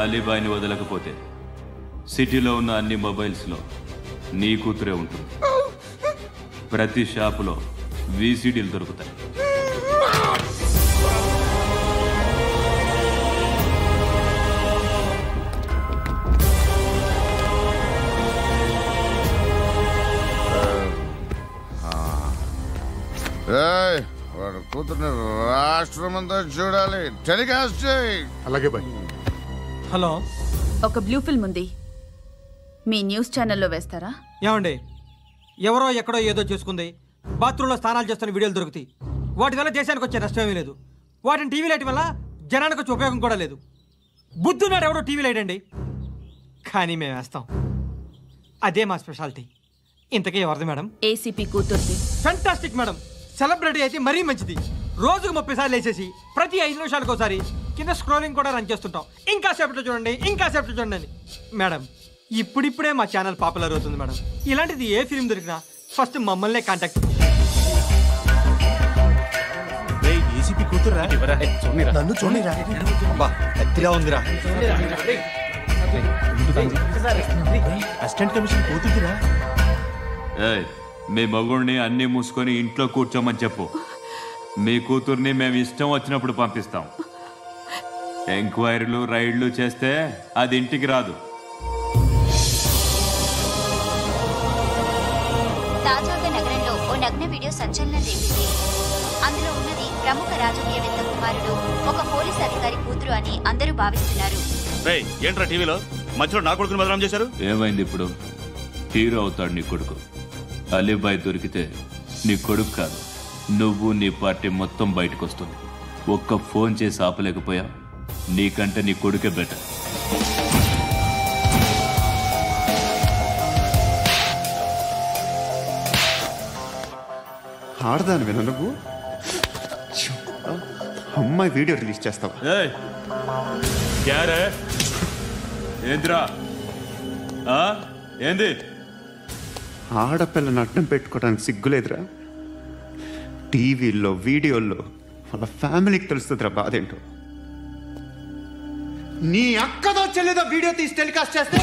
అలీబాయిని వదలకపోతే సిటీలో ఉన్న అన్ని మొబైల్స్లో నీ కూతురే ఉంటుంది. ప్రతి షాపులో వీసీడీలు దొరుకుతాయి. వాడు కూతుర్ని రాష్ట్రమంతా చూడాలి. టెలికాస్ట్ చేయి. అలాగే బాయ్. హలో, ఒక బ్లూ ఫిల్మ్ ఉంది, మీ న్యూస్ ఛానల్లో వేస్తారా? ఏమండి, ఎవరో ఎక్కడో ఏదో చేసుకుంది, బాత్రూంలో స్నానాలు చేస్తున్న వీడియోలు దొరుకుతాయి. వాటి వల్ల దేశానికి వచ్చే నష్టమేమీ లేదు. వాటిని టీవీ లైట్ వల్ల జనానికి వచ్చే ఉపయోగం కూడా లేదు. బుద్ధున్నాడు ఎవడో టీవీ లైట్ అండి, కానీ మేము వేస్తాం. అదే మా స్పెషాలిటీ. ఇంతకీ ఎవరిది మేడం? ఏసీపీ కూతుర్ది. Fantastic madam. సెలబ్రిటీ అయితే మరీ మంచిది. రోజుకు 30 సార్లు వేసేసి ప్రతి 5 నిమిషాలకు ఒకసారి కింద స్క్రోలింగ్ కూడా రన్ చేస్తుంటాం. ఇంకా సేపట్లో చూడండి, ఇంకా సేపట్లో చూడండి అని. మేడం, ఇప్పుడిప్పుడే మా ఛానల్ పాపులర్ అవుతుంది మేడం. ఇలాంటిది ఏ ఫిల్మ్ దొరికినా ఫస్ట్ మమ్మల్నే కాంటాక్ట్. ఏసీపీ కూతురా? నన్ను చూడరా, ఎత్తిగా ఉందిరా. అసిస్టెంట్ కమిషన్ కూతురా? మీ మగుడిని అన్నీ మూసుకొని ఇంట్లో కూర్చోమని చెప్పు. మీ కూతుర్ని మేము ఇష్టం వచ్చినప్పుడు పంపిస్తాం. ఎంక్వైరీలు రైడ్లు చేస్తే అది ఇంటికి రాదు. తాజాగా నగరంలో ఓ నగ్న వీడియో సంచలనం రేపింది. అందులో ఉన్నది ప్రముఖ రాజకీయవేత్త కుమారుడు, ఒక పోలీస్ అధికారి కూతురు అని అందరూ భావిస్తున్నారు. ఏంట్రా టీవీలో మధ్యలో నా కొడుకుని బదనాం చేశారు? ఏమైంది ఇప్పుడు? హీరో అవుతాడు నీ కొడుకు. అలీబాయ్ దొరికితే నీ కొడుకు కాదు, నువ్వు నీ పార్టీ మొత్తం బయటకు వస్తుంది. ఒక్క ఫోన్ చేసి ఆపలేకపోయా, నీకంటే నీ కొడుకే బెటర్. ఆడదాను విన నువ్వు అమ్మాయి వీడియో రిలీజ్ చేస్తావా? ఏంద్రా ఏంది? ఆడపిల్లని అడ్డం పెట్టుకోవడానికి సిగ్గులేదురా? టీవీల్లో వీడియోల్లో వాళ్ళ ఫ్యామిలీకి తెలుస్తుందిరా బాధేంటో. నీ అక్కదో చెల్లిదో వీడియో తీసి టెలికాస్ట్ చేస్తే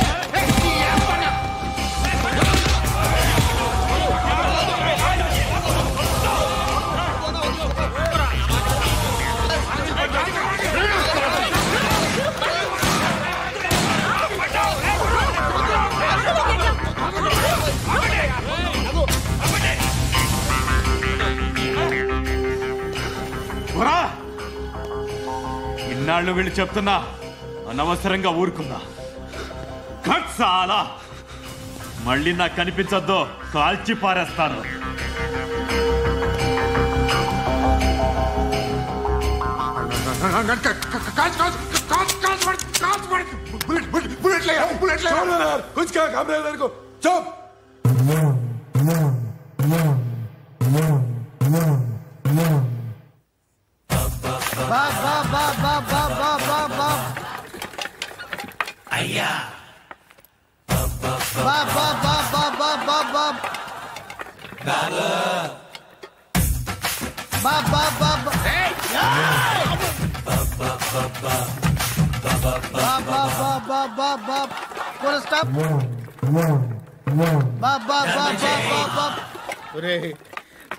ఇన్నాళ్ళు వీళ్ళు చెప్తున్నా అనవసరంగా ఊరుకున్నా. చాలా మళ్ళీ నాకు కనిపించద్దు, కాల్చి పారేస్తాను. అయ్యా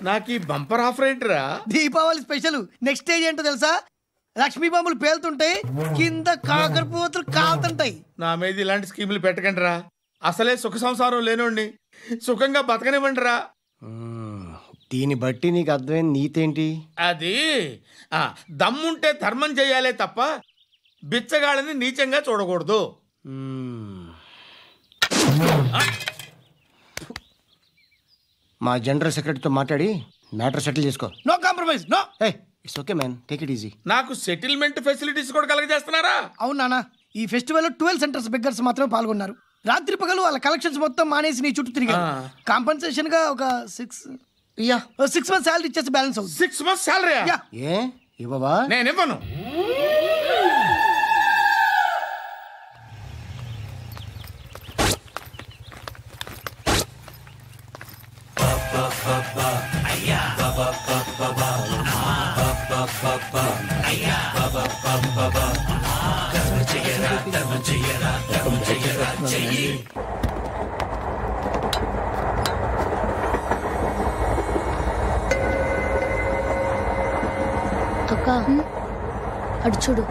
నాకు ఈ బంపర్ ఆఫర్ ఏంటిరా? దీపావళి స్పెషల్. నెక్స్ట్ స్టేజ్ ఏంటో తెలుసా? లక్ష్మీ బాంబులు పేలుతుంటాయి, కింద కాకరపువ్వతులు కాలుతుంటాయి. నా మీద ఇలాంటి స్కీములు పెట్టకండి రా. అసలే సుఖ సంసారం లేనోడిని సుఖంగా బతకనివ్వండి రా. దీన్ని బట్టి నీకు అర్థమైన నీతేంటి? అది దమ్ముంటే ధర్మం చెయ్యాలే తప్ప బిచ్చగాళ్ళని నీచంగా చూడకూడదు. మా జనరల్ సెక్రటరీతో మాట్లాడి మ్యాటర్ సెటిల్ చేసుకో. No compromise, no. It's okay man, take it easy. నాకు సెటిల్మెంట్ ఫెసిలిటీస్ కూడా కలగజేస్తున్నారా? అవును నాన్న, ఈ ఫెస్టివల్ 12 సెంటర్స్ బెగ్గర్స్ మాత్రమే పాల్గొన్నారు. రాత్రి పగలు వాళ్ళ కలెక్షన్స్ మొత్తం మానేసి నీ చుట్టూ తిరిగారు. కాంపన్సేషన్ గా ఒక 6 మంత్స్ సాలరీ ఇచ్చేసి బ్యాలెన్స్ అవుతుంది. 6 మంత్స్ సాలరీ? ఏ ఇవ్వవా? నేను ఇవ్వను. అక్క అడు చూడు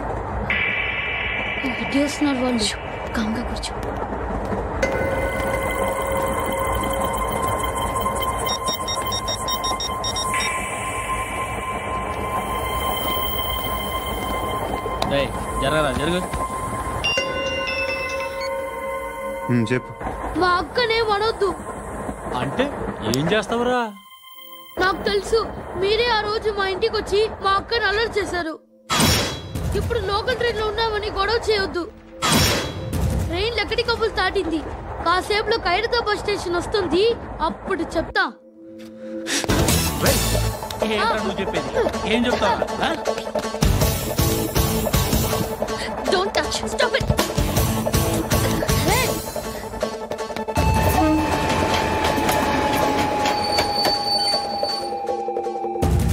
వస్తున్నారు వాళ్ళు. కాంగా కూర్చో. జరగరా జరుగు. చెప్పు. మా అక్కనే వనొద్దు. అంటే ఏం చేస్తావురా? నాకు తెలుసు, మీరే ఆ రోజు మా ఇంటికి వచ్చి మా అక్కని అల్లరి చేశారు. ఇప్పుడు లోకల్ ట్రైన్ లో ఉన్నామని గొడవ చేయొద్దు. ట్రైన్ లక్కడి కప్పులు దాటింది. కాసేపులో ఖైరతాబాద్ స్టేషన్ వస్తుంది, అప్పుడు చెప్తా. నువ్వు చెప్పేది ఏం చెప్తావు? Don't touch. Stop it.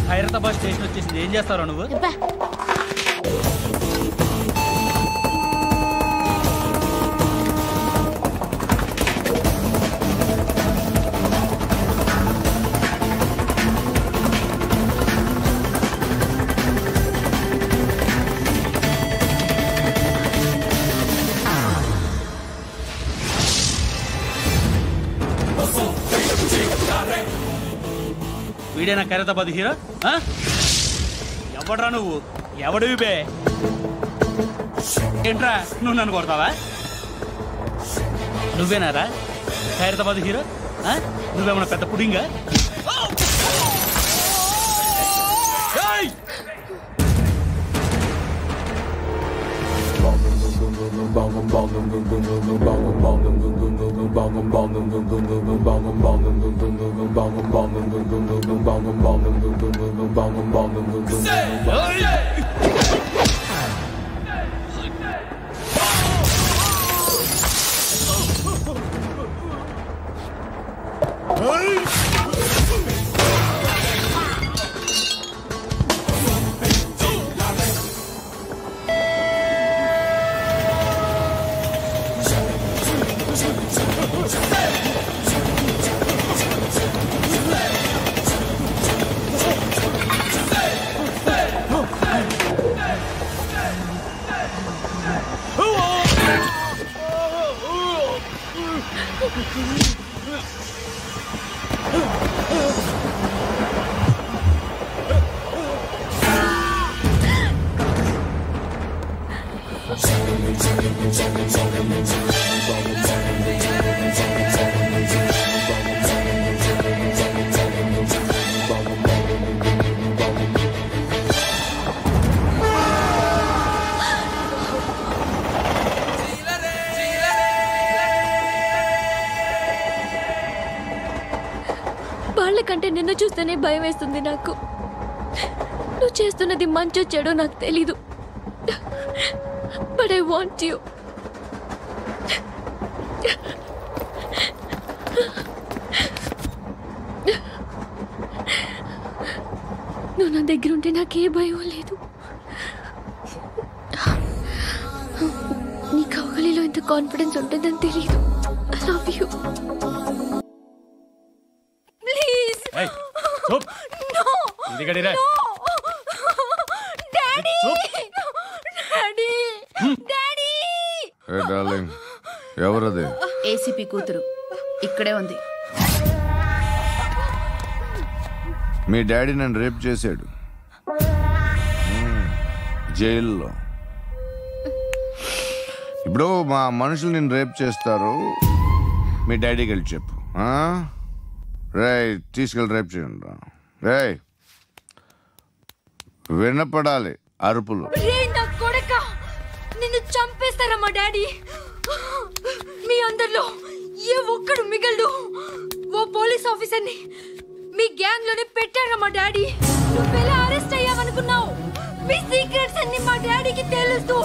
Khairatabad station వచ్చేసింది, ఏం చేస్తావు నువ్వు? వీడేనా ఖైరతాబాద్ హీరో? ఎవడరా నువ్వు? ఎవడివి బే? ఏంట్రా నువ్వు నన్ను కొడతావా? నువ్వేనారా ఖైరతాబాద్ హీరో? నువ్వేమన్నా పెద్ద పుడింగా? వాళ్ళకంటే నిన్ను చూస్తేనే భయం వేస్తుంది నాకు. నువ్వు చేస్తున్నది మంచో చెడో నాకు తెలీదు, బట్ ఐ వాంట్ యు. నువ్వు నా దగ్గర ఉంటే నాకే భయం లేదు. నీ కౌగలిలో ఇంత కాన్ఫిడెన్స్ ఉంటుందని తెలీదు. I love you. ఎవరది? ఏసీపీ కూతురు ఇక్కడే ఉంది. మీ డాడీ నన్ను రేప్ చేశాడు జైల్లో. ఇప్పుడు మా మనుషులు నేను రేప్ చేస్తారు, మీ డాడీకి వెళ్ళి చెప్పు. రేయ్ తీసుకెళ్ళి రేప్ చేయండి. రేయ్ వినపడాలి అరుపులు. నిన్ను చంపేస్తారా మా డాడీ? మీ అందరిలో ఏ ఒక్కడు మిగలడు. ఓ పోలీస్ ఆఫీసర్ని మీ గ్యాంగ్ లోనే పెట్టారా మా డాడీ? నువ్వెలా అరెస్ట్ అయ్యావనుకున్నావు? మీ సీక్రెట్స్ అన్ని మా డాడీకి తెలుసు.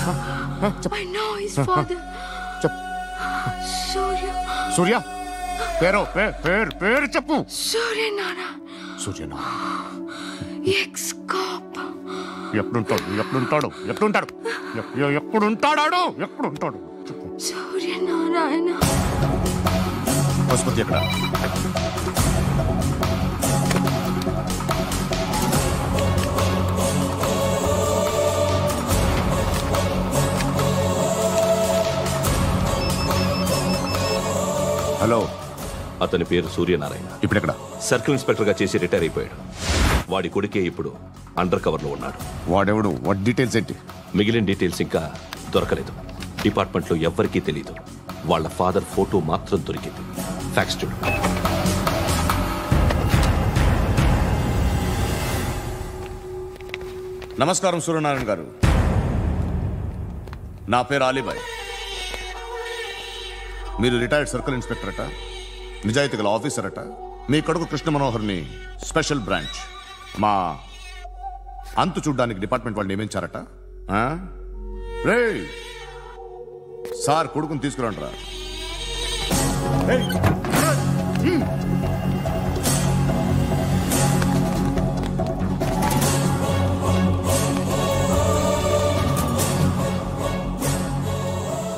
I know his father. Surya. సూర్య పేరు చెప్పు. Suryanara. Suryanarayana. Ex-cop. ఎప్పుడుంటాడు Suryanarayana. Pashupati ఎక్కడ? హలో, అతని పేరు సూర్యనారాయణ. ఇప్పుడెక్కడ? సర్కిల్ ఇన్స్పెక్టర్ గా చేసి రిటైర్ అయిపోయాడు. వాడి కొడుకే ఇప్పుడు అండర్ కవర్ లో ఉన్నాడు. వాడెవడు? వాట్ డీటెయిల్స్ ఏంటి? మిగిలిన డీటెయిల్స్ ఇంకా దొరకలేదు. డిపార్ట్మెంట్ లో ఎవ్వరికీ తెలియదు. వాళ్ళ ఫాదర్ ఫోటో మాత్రం దొరికింది. ఫ్యాక్స్ చూడు. నమస్కారం సూర్యనారాయణ గారు. నా పేరు అలీబాయ్. మీరు రిటైర్డ్ సర్కిల్ ఇన్స్పెక్టర్ అట, నిజాయితీ గల ఆఫీసర్ అట. మీ కొడుకు కృష్ణ మనోహర్ని స్పెషల్ బ్రాంచ్ మా అంతు చూడ్డానికి డిపార్ట్మెంట్ వాళ్ళు నియమించారట. రే సార్, కొడుకుని తీసుకురండిరా.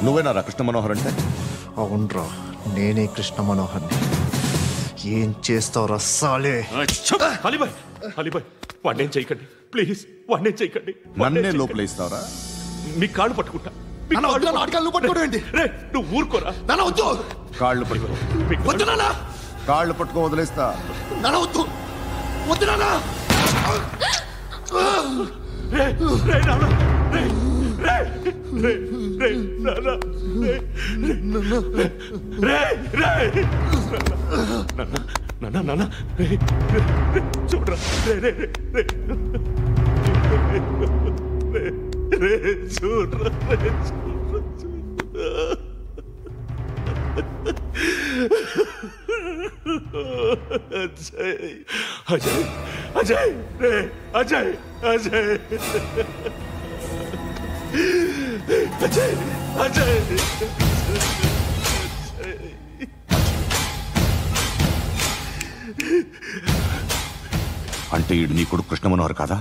నువ్వేనారా కృష్ణ మనోహర్ అంటే? అవునరా, నేనే కృష్ణ మనోహర్ని. ఏం చేస్తావు రస్సాలే? అలీబాయ్ వాడినేం చేయకండి ప్లీజ్, వాడినేం చేయకండి. నన్నే లోపల ఇస్తావరా? మీ కాళ్ళు పట్టుకుంటా. నువ్వు ఊరుకోరా. కాళ్ళు పట్టుకో. కాళ్ళు పట్టుకో వదిలేస్తా. చూడరా అజయ్ అజయ్ అజయ్ అజయ్ అజయ్ అజయ్ అంటే ఈడు నీ కొడుకు కృష్ణ మనోహర్ కాదా?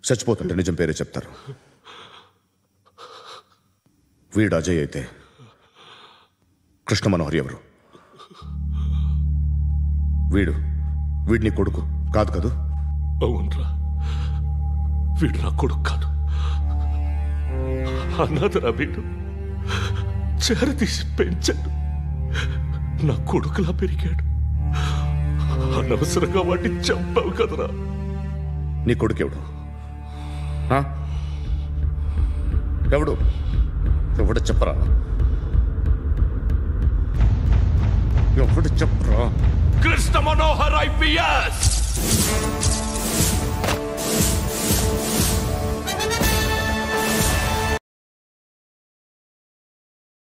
చచ్చిపోతుంటే నిజం పేరే చెప్తారు. వీడు అజయ్ అయితే కృష్ణ మనోహర్ ఎవరు? వీడిని కొడుకు కాదు కదూ? అవునరా, వీడు నా కొడుకు కాదు. అన్నదరా వీడు. చేరతీసి పెంచాడు. నా కొడుకులా పెరిగాడు. అనవసరంగా వాడిని చంపావు కదరా. నీ కొడుకెవడు? ఎవడు ఎవడు చెప్పరా? ఎవడు చెప్పరా? Krishna Manohar IPS.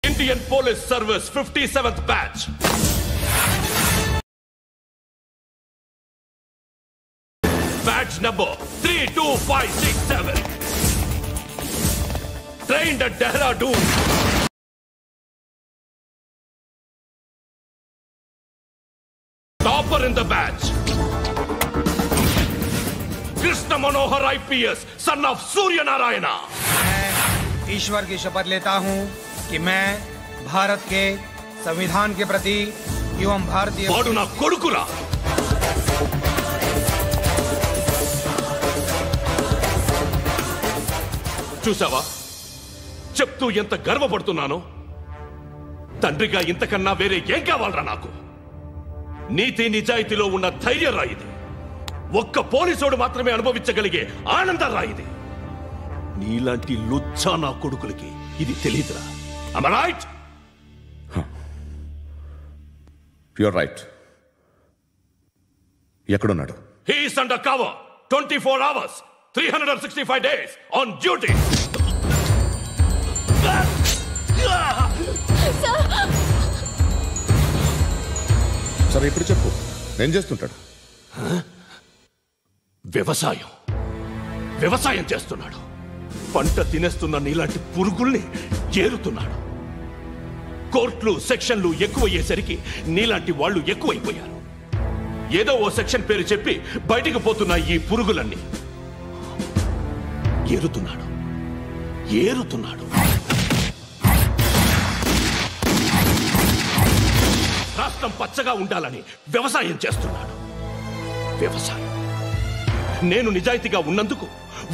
Indian police service 57th batch. Batch number 32567. Trained at Dehradun. Topper in the batch. Krishna Manohar IPS, son of Surya Narayana. मैं ईश्वर की शपथ लेता हूं कि मैं भारत के संविधान के प्रति एवं भारतीय वाडु ना कोडुकुरा. చూసావా, చెప్తూ ఎంత గర్వపడుతున్నానో. తండ్రిగా ఇంతకన్నా వేరే ఏం కావాలరా నాకు? నీతి నిజాయితీలో ఉన్న ధైర్యం రాయిది. ఒక్క పోలీసోడు మాత్రమే అనుభవించగలిగే ఆనందం రాయిది. నీలాంటి లుచ్చా నా కొడుకులకి ఇది తెలీదురా. Am I right? You're right. ఎక్కడున్నాడు? He is under cover 24 hours, 365 days on duty. సరే ఇప్పుడు చెప్పు, ఏం చేస్తుంటాడు? వ్యవసాయం చేస్తున్నాడు. పంట తినేస్తున్న నీలాంటి పురుగుల్ని ఏరుతున్నాడు. కోర్టులు సెక్షన్లు ఎక్కువయ్యేసరికి నీలాంటి వాళ్ళు ఎక్కువైపోయారు. ఏదో ఓ సెక్షన్ పేరు చెప్పి బయటికి పోతున్న ఈ పురుగులన్నీ ఏరుతున్నాడు. రాష్ట్రం పచ్చగా ఉండాలని వ్యవసాయం చేస్తున్నాడు. నేను నిజాయితీగా ఉన్నందుకు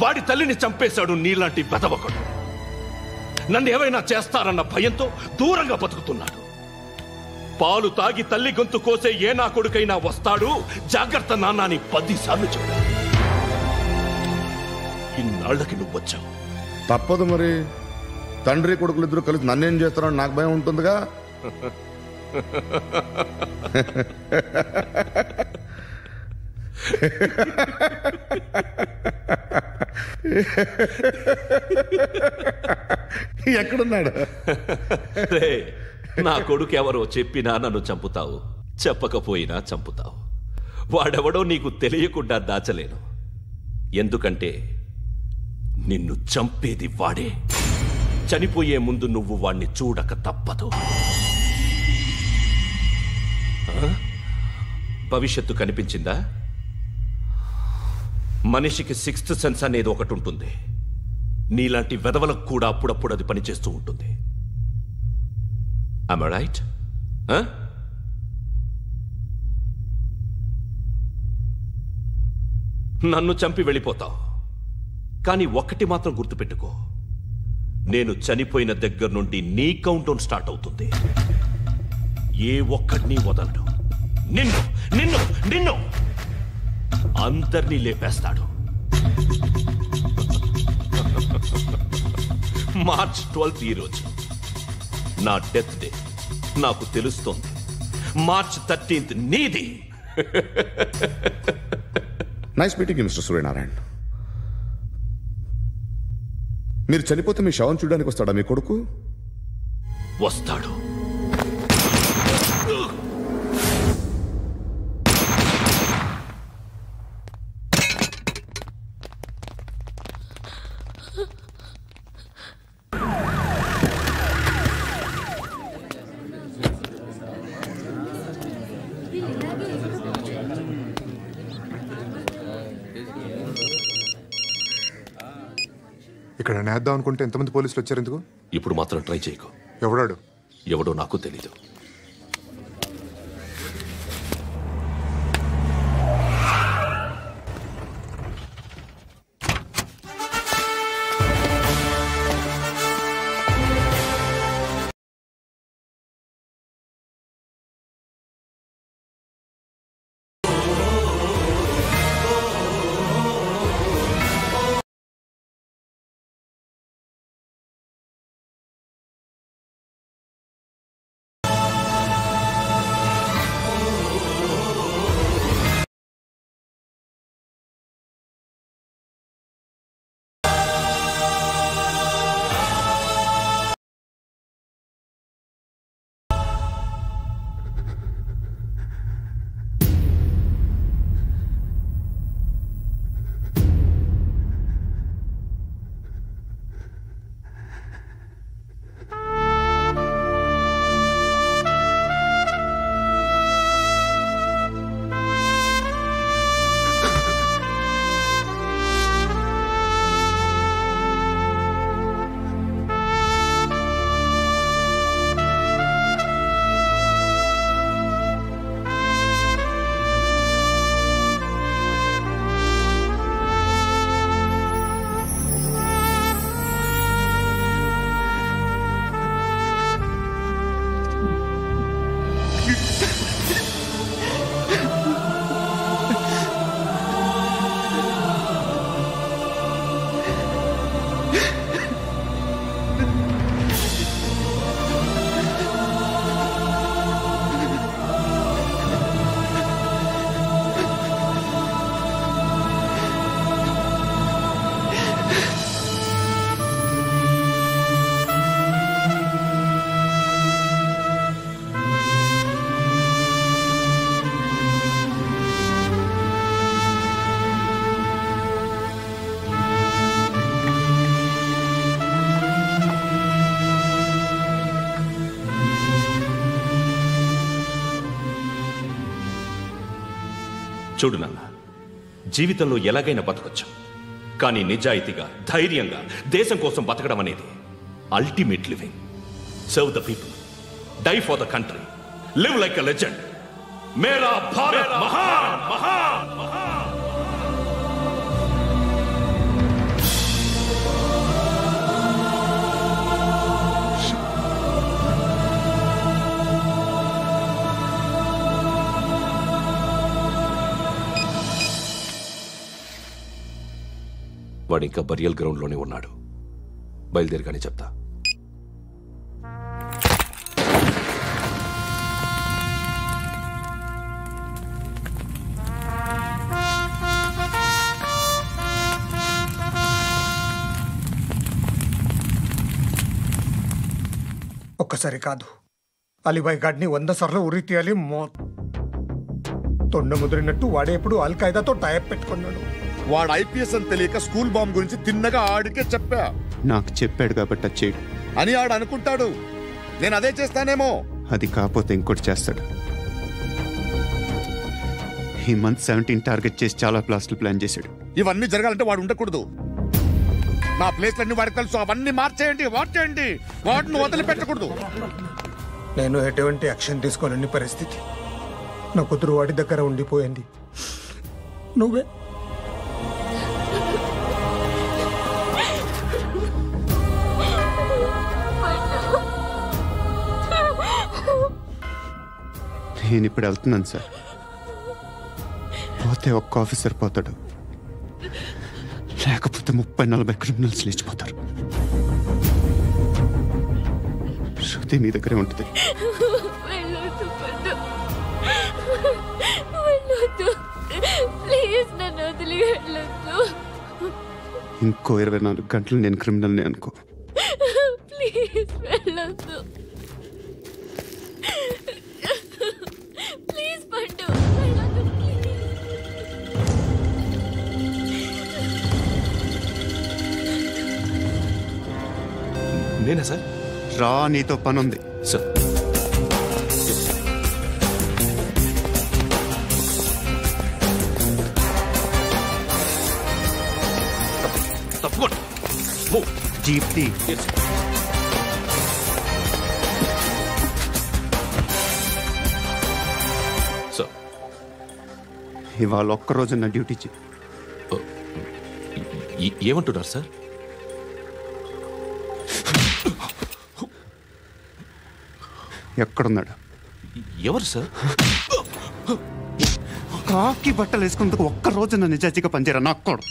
వాడి తల్లిని చంపేశాడు నీలాంటి వెధవకుడు. నన్ను ఏమైనా చేస్తారన్న భయంతో దూరంగా బతుకుతున్నాడు. పాలు తాగి తల్లి గొంతు కోసే ఏ నా కొడుకైనా వస్తాడు, జాగ్రత్త నాన్న అని 10 సార్లు చెప్పాడు. ఇన్నాళ్ళకి నువ్వు వచ్చావు. తప్పదు మరి, తండ్రి కొడుకులు ఇద్దరు కలిసి నన్నేం చేస్తారని నాకు భయం ఉంటుందిగా. ఎక్కడున్నాడు? నా కొడుకు ఎవరో చెప్పినా నన్ను చంపుతావు, చెప్పకపోయినా చంపుతావు. వాడెవడో నీకు తెలియకుండా దాచలేను. ఎందుకంటే నిన్ను చంపేది వాడే. చనిపోయే ముందు నువ్వు వాణ్ణి చూడక తప్పదు. భవిష్యత్తు కనిపించిందా? మనిషికి 6th సెన్స్ అనేది ఒకటి ఉంటుంది. నీలాంటి వెధవలకు కూడా అప్పుడప్పుడు అది పనిచేస్తూ ఉంటుంది. Am I right? నన్ను చంపి వెళ్ళిపోతావు. కానీ ఒక్కటి మాత్రం గుర్తుపెట్టుకో, నేను చనిపోయిన దగ్గర నుండి నీ కౌంటౌన్ స్టార్ట్ అవుతుంది. ఏ ఒక్కడిని వదలడు. నిన్ను అందరినీ లేపేస్తాడు. మార్చ్ 12 ఈ రోజు నా డెత్ డే. నాకు తెలుస్తోంది మార్చ్ 13 నీది. Nice meeting mister Suryanarayan. మీరు చనిపోతే మీ శవం చూడడానికి వస్తాడా మీ కొడుకు? వస్తాడు. ఇక్కడ నేద్దాం అనుకుంటే ఎంతమంది పోలీసులు వచ్చారు ఎందుకు? ఇప్పుడు మాత్రం ట్రై చేయకు. ఎవడో నాకు తెలీదు. చూడు నాన్న, జీవితంలో ఎలాగైనా బతకొచ్చు, కానీ నిజాయితీగా ధైర్యంగా దేశం కోసం బతకడం అనేది ultimate living. Serve the people, die for the country, live like a legend. మేరా భారత్ మహాన్ మహాన్ మహాన్. వాడు ఇంకా బరియల్ గ్రౌండ్లోనే ఉన్నాడు. బయలుదేరగానే చెప్తా. ఒక్కసారి కాదు, అలీబాయ్ గాడిని 100 సార్లు ఉరి తీయాలి. తొండ ముదిరినట్టు వాడే ఎప్పుడు అల్ ఖైదాతో టైప్ పెట్టుకున్నాడు. వాడు ఐపీఎస్ అని తెలియక స్కూల్ బాంబ్ గురించి తిన్నగా ఆడికే చెప్పా. నాకు చెప్పాడు కాబట్టి అది చేయడు అని ఆడు అనుకుంటాడు. నేను అదే చేస్తానేమో. అది కాకపోతే ఇంకోటి చేస్తాడు. ఈ మంత్ 17 టార్గెట్ చేసి చాలా ప్లాస్టులు ప్లాన్ చేశాడు. ఇవన్నీ జరగాలంటే వాడు ఉండకూడదు. నా ప్లేస్లన్నీ వాడికి తెలుసు. అవన్నీ మార్చేయండి, వార్చేయండి. వాటిని వదిలిపెట్టకూడదు. నేను ఎటువంటి యాక్షన్ తీసుకోలేని పరిస్థితి. నా కూతురు వాడి దగ్గర ఉండిపోయింది. నువ్వే నేను ఇప్పుడు వెళ్తున్నాను సార్. పోతే ఒక్క ఆఫీసర్ పోతాడు, లేకపోతే 30-40 క్రిమినల్స్ లేచిపోతారు. శృతి నీ దగ్గరే ఉంటుంది. ఇంకో 24 గంటలు నేను క్రిమినల్ని అనుకో. ప్లీజ్ వెళ్ళొద్దు. ప్లీజ్ పండు, వెళ్ళొద్దు ప్లీజ్. నేనా సార్? రా, నీతో పని ఉంది సార్. తప్పకుండా జీప్తి. సార్, ఇవాళ ఒక్కరోజు నా డ్యూటీ చేయి. ఏమంటున్నారు సార్? ఎక్కడున్నాడు? ఎవరు సార్? కాకి బట్టలు వేసుకున్నందుకు ఒక్కరోజు నా నిజాయితీగా పనిచేయరా నా కొడుకు.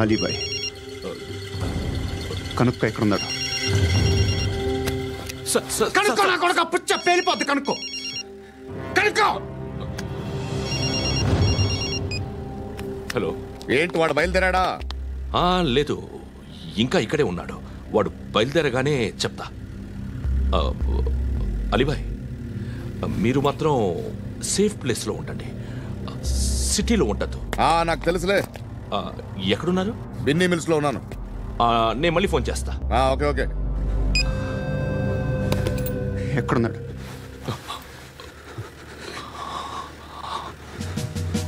అలీబాయ్ కనుక్కో ఎక్కడున్నాడు. కనుక్కో నా కొడుకు. పుచ్చ పేలిపోద్ది. కనుక్కో కనుక్కో. హలో, ఏంటి వాడు బయలుదేరాడా? లేదు, ఇంకా ఇక్కడే ఉన్నాడు. వాడు బయలుదేరగానే చెప్తా. అలీబాయ్, మీరు మాత్రం సేఫ్ ప్లేస్లో ఉండండి, సిటీలో ఉండద్దు. నాకు తెలుసులే. ఎక్కడున్నారు? బిన్నీ మిల్స్ లో ఉన్నాను. నేను మళ్ళీ ఫోన్ చేస్తా. Okay okay. ఎక్కడున్నాడు?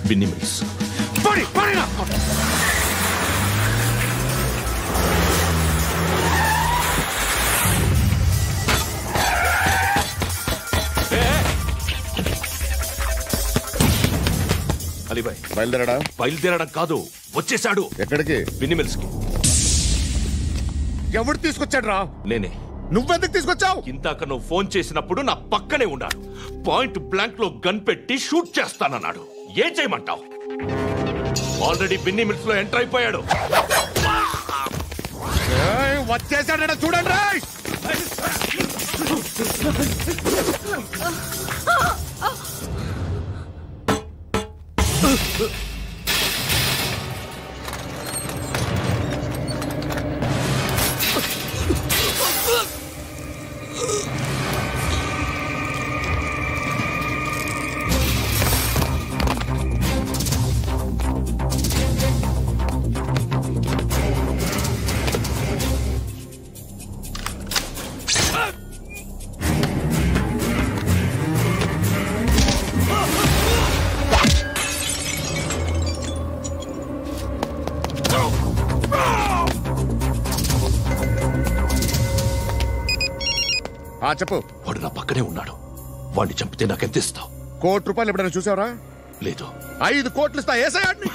బిన్నీ మిల్స్. అలీబాయ్ బయలుదేరాడా? బయలుదేరడం కాదు, వచ్చేసాడు. ఎక్కడికి? బిన్నీ మిల్స్ కి. ఎవడు తీసుకొచ్చాడు రా? నేనే. నువ్వెందుకు తీసుకొచ్చావు? ఇందాక నువ్వు ఫోన్ చేసినప్పుడు నా పక్కనే ఉన్నాడు. పాయింట్ బ్లాంక్ లో గన్ పెట్టి షూట్ చేస్తానన్నాడు. ఏం చేయమంటావు? ఆల్రెడీ బిన్నీ మిల్స్ లో ఎంటర్ అయిపోయాడు. వచ్చేసాడ చూడండి రా. చెప్పు. వాడు నా పక్కనే ఉన్నాడు. వాడిని చంపితే నాకెంత ఇస్తావు? ₹1,00,00,000 ఎప్పుడైనా చూసావరా? లేదు. 5 కోట్లు ఇస్తా. ఏసయాడిని.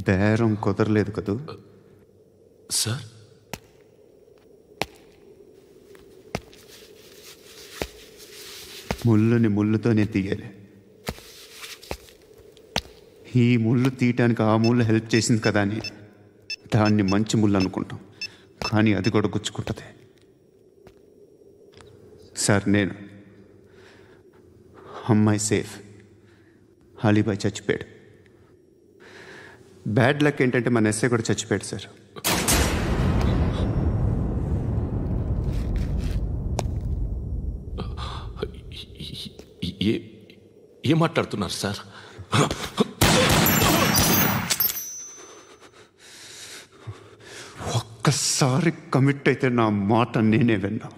బేరం కుదరలేదు కదూ సార్? ముళ్ళుని ముళ్ళుతోనే తీయాలి. ఈ ముళ్ళు తీయటానికి ఆ ముళ్ళు హెల్ప్ చేసింది కదా అని దాన్ని మంచి ముళ్ళు అనుకుంటాం, కానీ అది కూడా గుచ్చుకుంటుంది. సార్, నేను అమ్మాయి సేఫ్, అలీబాయ్ చచ్చిపోయాడు. బ్యాడ్ లక్ ఏంటంటే మన ఎస్ఐ కూడా చచ్చిపోయాడు సార్. ఏం మాట్లాడుతున్నారు సార్? ఒక్కసారి కమిట్ అయితే నా మాట నేనే విన్నా.